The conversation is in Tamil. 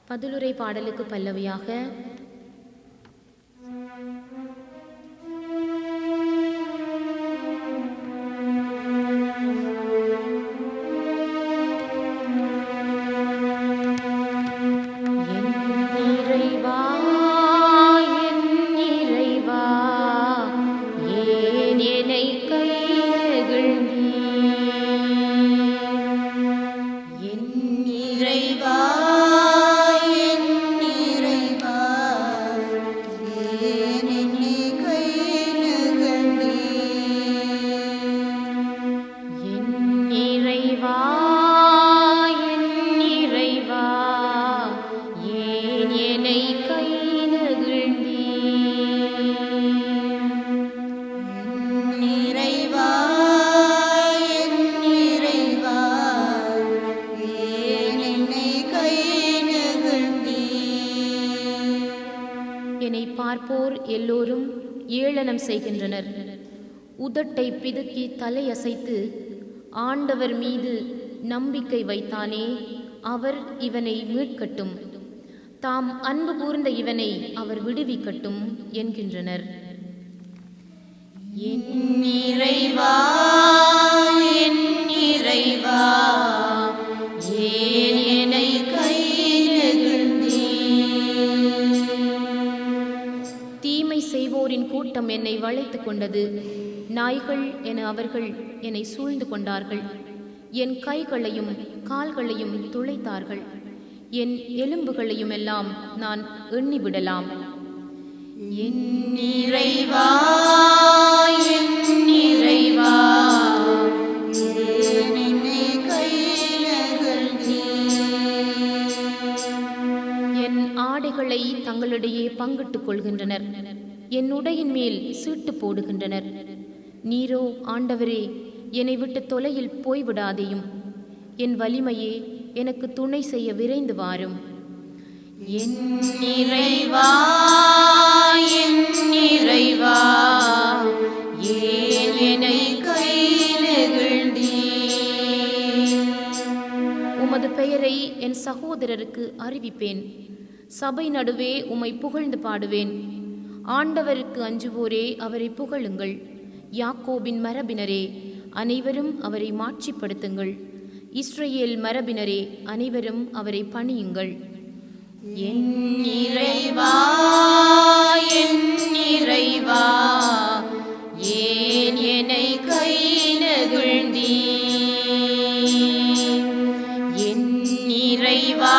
பதிலுரை பாடலுக்கு பல்லவியாக என்னை பார்ப்போர் எல்லோரும் ஏளனம் செய்கின்றனர். உதட்டை பிதுக்கி தலையசைத்து ஆண்டவர் மீது நம்பிக்கை வைத்தானே, அவர் இவனை மீட்கட்டும், தாம் அன்பு கூர்ந்த இவனை அவர் விடுவிக்கட்டும் என்கின்றனர். என் இறைவா, என் இறைவா, ஏன் என்னை கை நெகிழ்ந்தீர்? தீமை செய்வோரின் கூட்டம் என்னை வளைத்து கொண்டது. நாய்கள் என அவர்கள் என்னை சூழ்ந்து கொண்டார்கள். என் கைகளையும் கால்களையும் துளைத்தார்கள். என் எலும்புகளையும் எல்லாம் நான் எண்ணிவிடலாம். என் இறைவா, என் இறைவா, என் ஆடைகளை தங்களிடையே பங்கிட்டுக் கொள்கின்றனர். என் உடையின் மேல் சீட்டு போடுகின்றனர். நீரோ ஆண்டவரே, என்னை விட்டு தொலையில் போய்விடாதேயும். என் வலிமையே, எனக்கு துணை செய்ய விரைந்து வாரும். என் இறைவா, என் இறைவா, ஏன் என்னை கை நெகிழ்ந்தீர்? உமது பெயரை என் சகோதரருக்கு அறிவிப்பேன். சபை நடுவே உம்மை புகழ்ந்து பாடுவேன். ஆண்டவருக்கு அஞ்சுவோரே, அவரை புகழுங்கள். யாக்கோபின் மரபினரே, அனைவரும் அவரை மாட்சிப்படுத்துங்கள். இஸ்ரவேல் மரபினரே, அனைவரும் அவரை பணியுங்கள். என் இறைவா, என் இறைவா, ஏன் என்னை கை நெகிழ்ந்தீர்? என் இறைவா.